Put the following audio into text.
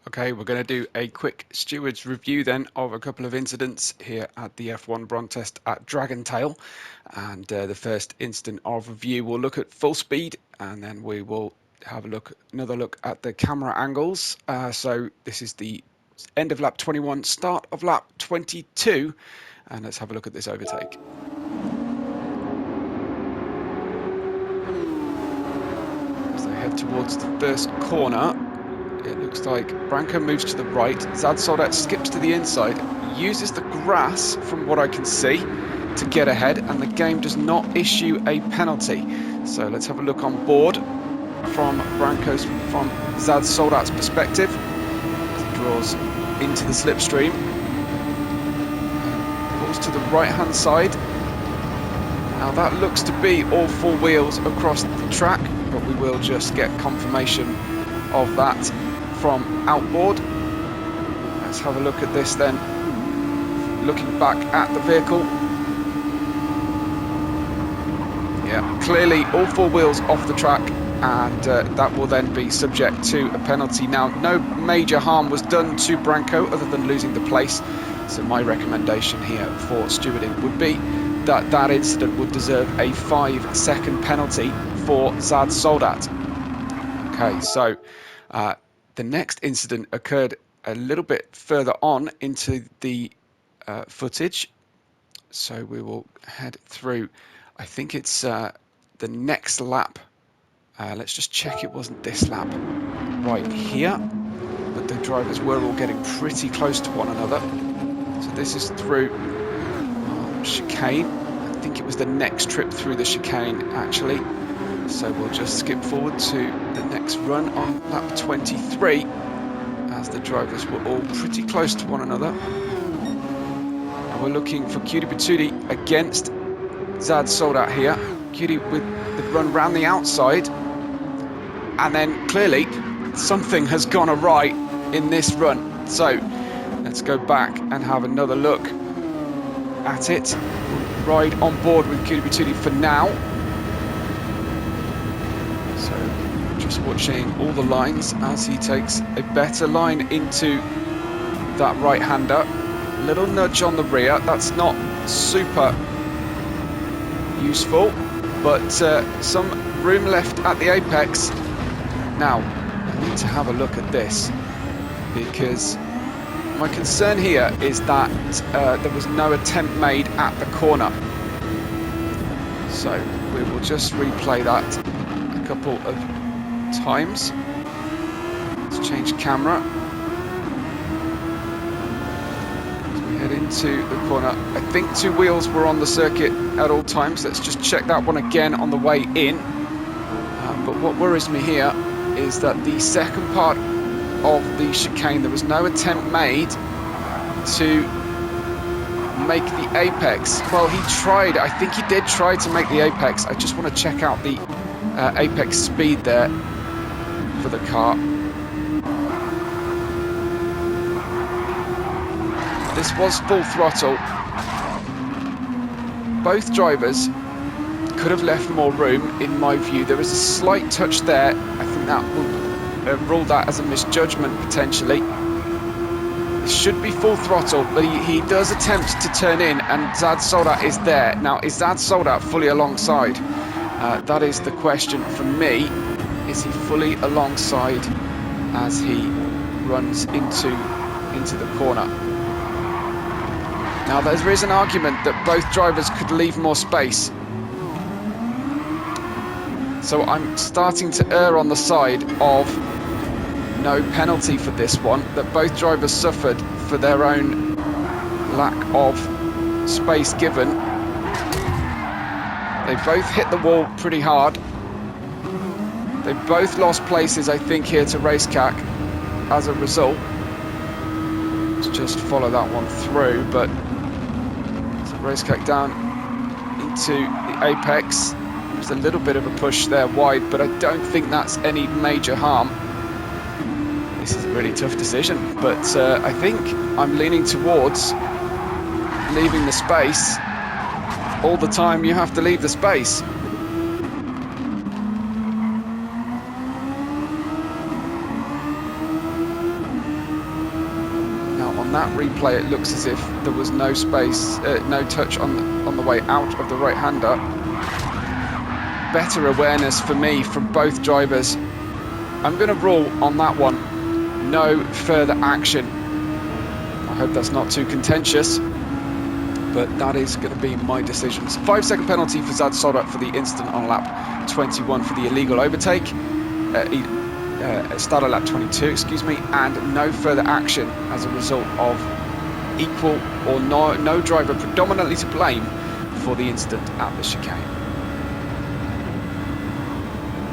Okay, we're going to do a quick stewards review then of a couple of incidents here at the F1 Brontest at Dragontail. And the first incident of review, we'll look at full speed, and then we will have another look at the camera angles. So this is the end of lap 21, start of lap 22, and let's have a look at this overtake. As they head towards the first corner, it looks like Branko moves to the right, Zad Soldat skips to the inside, uses the grass from what I can see to get ahead, and the game does not issue a penalty. So let's have a look on board from Zad Soldat's perspective as he draws into the slipstream. Pulls to the right hand side. Now that looks to be all four wheels across the track, but we will just get confirmation of that from outboard. Let's have a look at this then. Looking back at the vehicle. Yeah, clearly all four wheels off the track, and that will then be subject to a penalty. Now, no major harm was done to Branko other than losing the place. So my recommendation here for stewarding would be that that incident would deserve a 5-second penalty for Zad Soldat. Okay, so the next incident occurred a little bit further on into the footage. So we will head through, I think it's the next lap. Let's just check it wasn't this lap right here. But the drivers were all getting pretty close to one another. So this is through chicane. I think it was the next trip through the chicane actually. So we'll just skip forward to the next run on lap 23 as the drivers were all pretty close to one another. And we're looking for Cutie Patootie against Zad Soldat here. Cutie with the run round the outside, and then clearly something has gone awry in this run. So let's go back and have another look at it. We'll ride on board with Cutie Patootie for now. So just watching all the lines as he takes a better line into that right-hander. Little nudge on the rear. That's not super useful, but some room left at the apex. Now, I need to have a look at this, because my concern here is that there was no attempt made at the corner. So we will just replay that a couple of times. Let's change camera. As we head into the corner, I think two wheels were on the circuit at all times. Let's just check that one again on the way in. But what worries me here is that the second part of the chicane, there was no attempt made to make the apex. Well, he tried. I think he did try to make the apex. I just want to check out the apex speed there for the car. This was full throttle. Both drivers could have left more room, in my view. There was a slight touch there. I think that would rule that as a misjudgment, potentially. It should be full throttle, but he does attempt to turn in, and Zad Soldat is there. Now, is Zad Soldat fully alongside? That is the question for me. Is he fully alongside as he runs into the corner? Now, there is an argument that both drivers could leave more space. So I'm starting to err on the side of no penalty for this one, that both drivers suffered for their own lack of space given. They both hit the wall pretty hard. They both lost places, I think, here to Racecac as a result. Let's just follow that one through, but so Racecac down into the apex. There's a little bit of a push there wide, but I don't think that's any major harm. This is a really tough decision, but I think I'm leaning towards leaving the space. All the time you have to leave the space. on that replay, it looks as if there was no space, no touch on the way out of the right-hander. Better awareness for me from both drivers. I'm going to rule on that one. No further action. I hope that's not too contentious, but that is going to be my decision. 5-second penalty for Zad Soda for the incident on lap 21 for the illegal overtake. Start at lap 22, excuse me, and no further action as a result of equal or no driver predominantly to blame for the incident at the chicane.